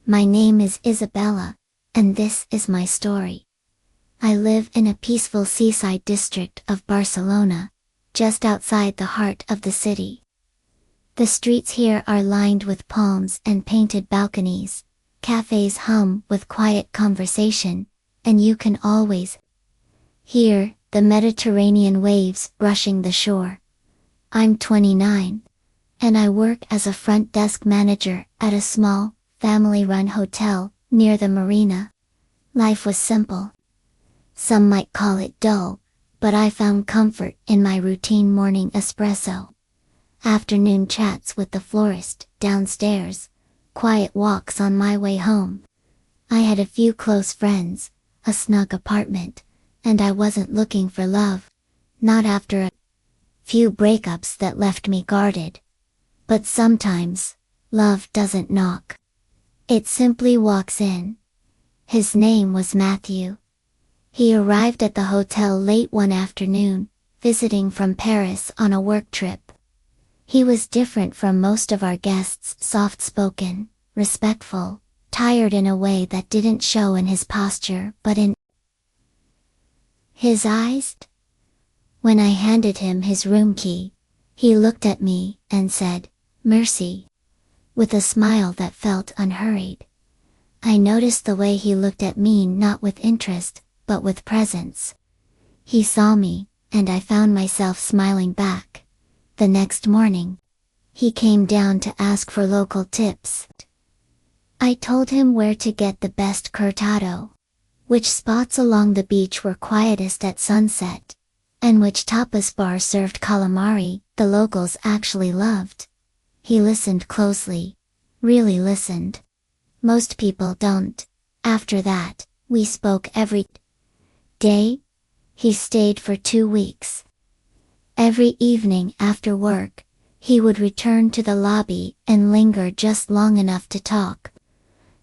My name is Isabella, and this is my story. I live in a peaceful seaside district of Barcelona, just outside the heart of the city. The streets here are lined with palms and painted balconies, cafes hum with quiet conversation, and you can always hear the Mediterranean waves brushing the shore. I'm 29, and I work as a front desk manager at a small, family-run hotel near the marina. Life was simple. Some might call it dull, but I found comfort in my routine morning espresso, afternoon chats with the florist downstairs, quiet walks on my way home. I had a few close friends, a snug apartment, and I wasn't looking for love, not after a few breakups that left me guarded. But sometimes, love doesn't knock. It simply walks in. His name was Matthew. He arrived at the hotel late one afternoon, visiting from Paris on a work trip. He was different from most of our guests, soft-spoken, respectful, tired in a way that didn't show in his posture but in his eyes. When I handed him his room key, he looked at me and said, "Merci," with a smile that felt unhurried. I noticed the way he looked at me, not with interest, but with presence. He saw me, and I found myself smiling back. The next morning, he came down to ask for local tips. I told him where to get the best cortado, which spots along the beach were quietest at sunset, and which tapas bar served calamari the locals actually loved. He listened closely, really listened. Most people don't. After that, we spoke every day. He stayed for 2 weeks. Every evening after work, he would return to the lobby and linger just long enough to talk.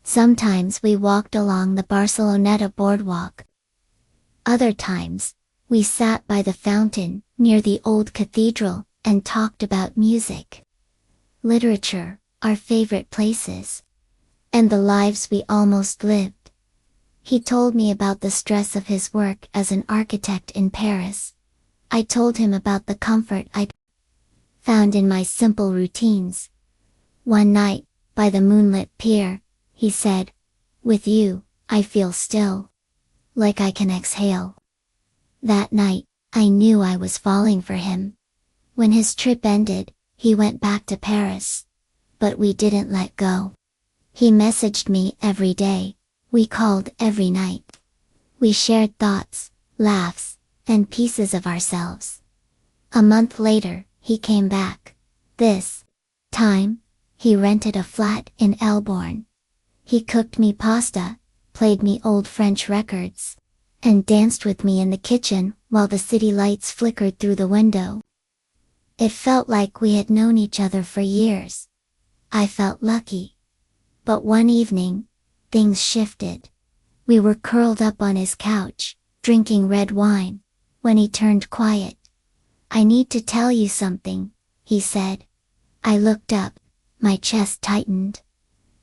Sometimes we walked along the Barceloneta boardwalk. Other times, we sat by the fountain near the old cathedral and talked about music, literature, our favorite places, and the lives we almost lived. He told me about the stress of his work as an architect in Paris. I told him about the comfort I'd found in my simple routines. One night, by the moonlit pier, he said, "With you, I feel still, like I can exhale." That night, I knew I was falling for him. When his trip ended, he went back to Paris. But we didn't let go. He messaged me every day. We called every night. We shared thoughts, laughs, and pieces of ourselves. A month later, he came back. This time, he rented a flat in Elborn. He cooked me pasta, played me old French records, and danced with me in the kitchen while the city lights flickered through the window. It felt like we had known each other for years. I felt lucky. But one evening, things shifted. We were curled up on his couch, drinking red wine, when he turned quiet. "I need to tell you something," he said. I looked up, my chest tightened.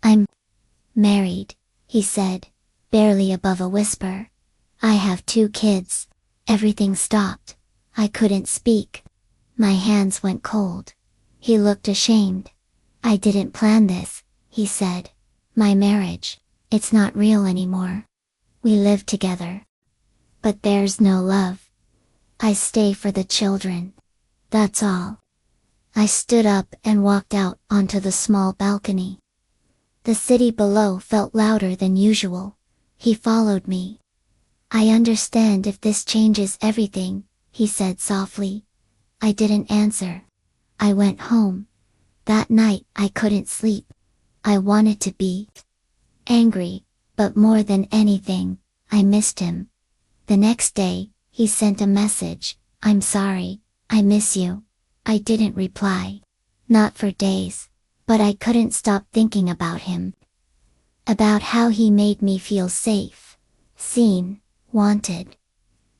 "I'm married," he said, barely above a whisper. "I have 2 kids." Everything stopped. I couldn't speak. My hands went cold. He looked ashamed. "I didn't plan this," he said. "My marriage, it's not real anymore. We live together. But there's no love. I stay for the children. That's all." I stood up and walked out onto the small balcony. The city below felt louder than usual. He followed me. "I understand if this changes everything," he said softly. I didn't answer. I went home. That night I couldn't sleep. I wanted to be angry, but more than anything, I missed him. The next day, he sent a message, "I'm sorry, I miss you." I didn't reply. Not for days. But I couldn't stop thinking about him. About how he made me feel safe, seen, wanted.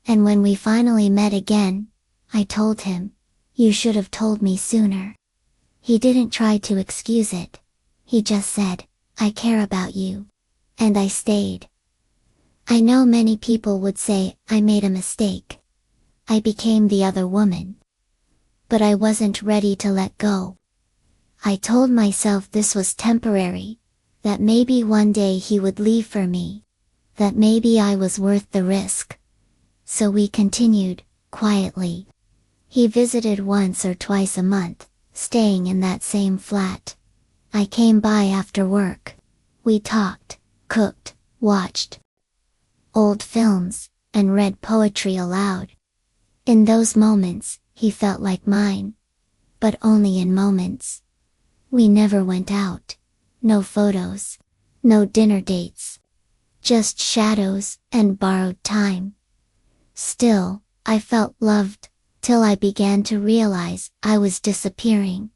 And when we finally met again, I told him, "You should have told me sooner." He didn't try to excuse it. He just said, I care about you. And I stayed. I know many people would say I made a mistake. I became the other woman. But I wasn't ready to let go. I told myself this was temporary, that maybe one day he would leave for me, that maybe I was worth the risk. So we continued, quietly. He visited once or twice a month, staying in that same flat. I came by after work. We talked, cooked, watched old films, and read poetry aloud. In those moments, he felt like mine. But only in moments. We never went out. No photos. No dinner dates. Just shadows and borrowed time. Still, I felt loved, till I began to realize I was disappearing.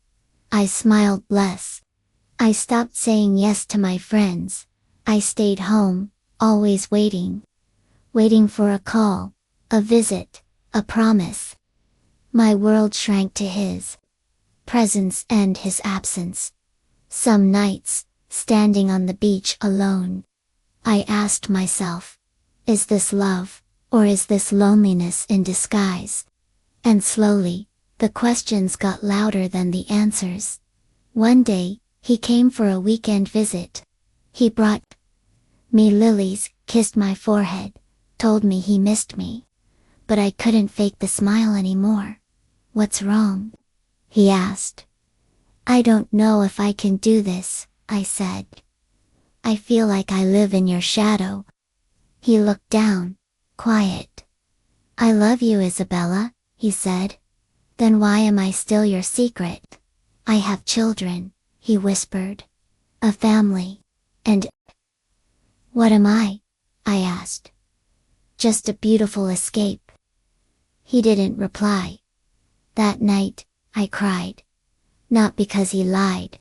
I smiled less. I stopped saying yes to my friends. I stayed home, always waiting. Waiting for a call, a visit, a promise. My world shrank to his presence and his absence. Some nights, standing on the beach alone, I asked myself, is this love, or is this loneliness in disguise? And slowly, the questions got louder than the answers. One day, he came for a weekend visit. He brought me lilies, kissed my forehead, told me he missed me. But I couldn't fake the smile anymore. What's wrong? He asked. I don't know if I can do this, I said. I feel like I live in your shadow. He looked down, quiet. I love you, Isabella, he said. Then why am I still your secret? I have children, he whispered. A family. And what am I? I asked. Just a beautiful escape. He didn't reply. That night, I cried. Not because he lied,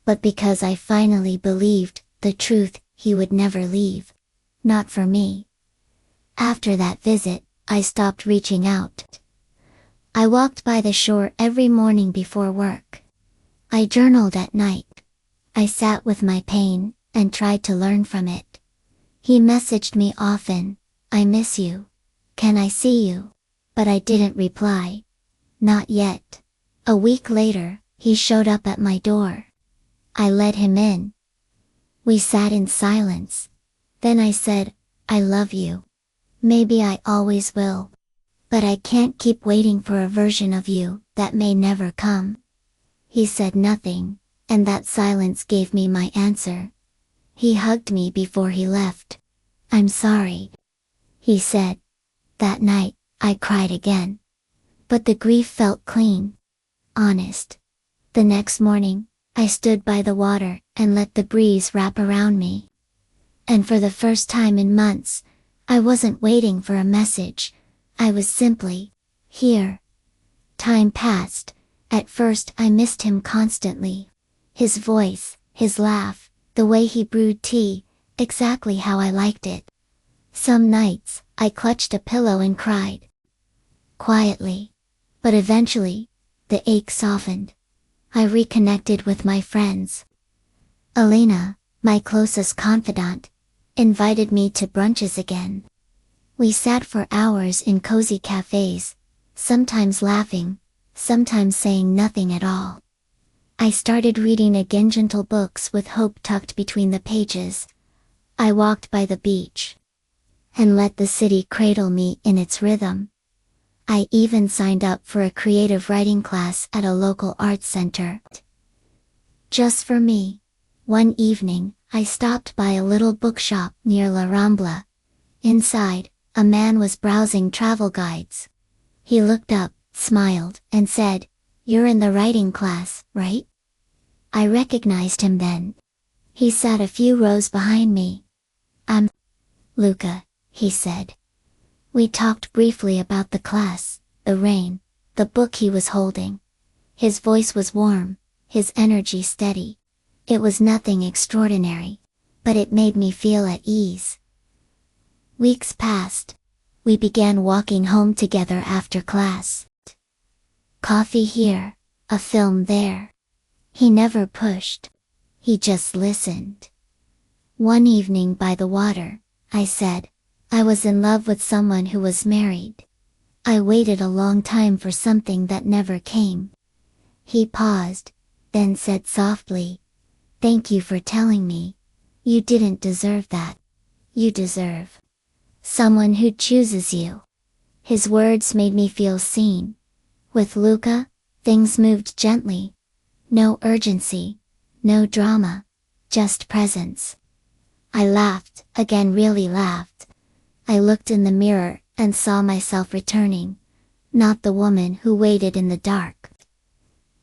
but because I finally believed the truth, he would never leave. Not for me. After that visit, I stopped reaching out. I walked by the shore every morning before work. I journaled at night. I sat with my pain, and tried to learn from it. He messaged me often, I miss you. Can I see you? But I didn't reply. Not yet. A week later, he showed up at my door. I let him in. We sat in silence. Then I said, I love you. Maybe I always will. But I can't keep waiting for a version of you that may never come. He said nothing, and that silence gave me my answer. He hugged me before he left. I'm sorry, he said. That night, I cried again. But the grief felt clean. Honest. The next morning, I stood by the water and let the breeze wrap around me. And for the first time in months, I wasn't waiting for a message. I was simply here. Time passed. At first I missed him constantly. His voice, his laugh, the way he brewed tea, exactly how I liked it. Some nights, I clutched a pillow and cried. Quietly. But eventually, the ache softened. I reconnected with my friends. Elena, my closest confidant, invited me to brunches again. We sat for hours in cozy cafes, sometimes laughing, sometimes saying nothing at all. I started reading again, gentle books with hope tucked between the pages. I walked by the beach and let the city cradle me in its rhythm. I even signed up for a creative writing class at a local arts center. Just for me. One evening, I stopped by a little bookshop near La Rambla. Inside, a man was browsing travel guides. He looked up, smiled, and said, "You're in the writing class, right?" I recognized him then. He sat a few rows behind me. "I'm Luca," he said. We talked briefly about the class, the rain, the book he was holding. His voice was warm, his energy steady. It was nothing extraordinary, but it made me feel at ease. Weeks passed. We began walking home together after class. Coffee here, a film there. He never pushed. He just listened. One evening by the water, I said, I was in love with someone who was married. I waited a long time for something that never came. He paused, then said softly, "Thank you for telling me. You didn't deserve that. You deserve someone who chooses you." His words made me feel seen. With Luca, things moved gently. No urgency, no drama, just presence. I laughed, again really laughed. I looked in the mirror and saw myself returning. Not the woman who waited in the dark,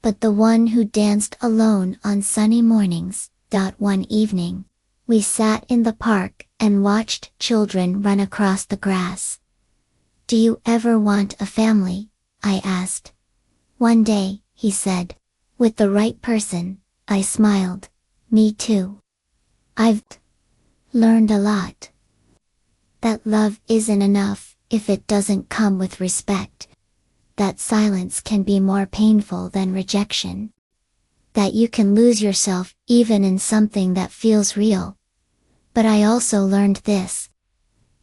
but the one who danced alone on sunny mornings. One evening, we sat in the park and watched children run across the grass. "Do you ever want a family?" I asked. "One day," he said. "With the right person." I smiled. "Me too. I've learned a lot. That love isn't enough if it doesn't come with respect. That silence can be more painful than rejection. That you can lose yourself even in something that feels real. But I also learned this.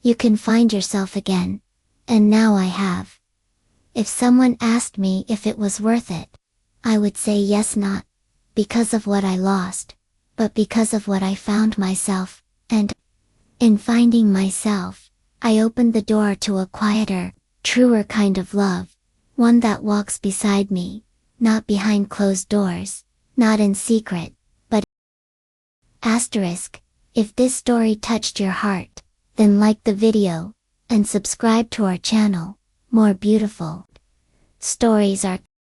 You can find yourself again. And now I have. If someone asked me if it was worth it, I would say yes, not because of what I lost, but because of what I found myself, and in finding myself, I opened the door to a quieter, truer kind of love, one that walks beside me, not behind closed doors, not in secret, but If this story touched your heart, then like the video, and subscribe to our channel. More beautiful stories are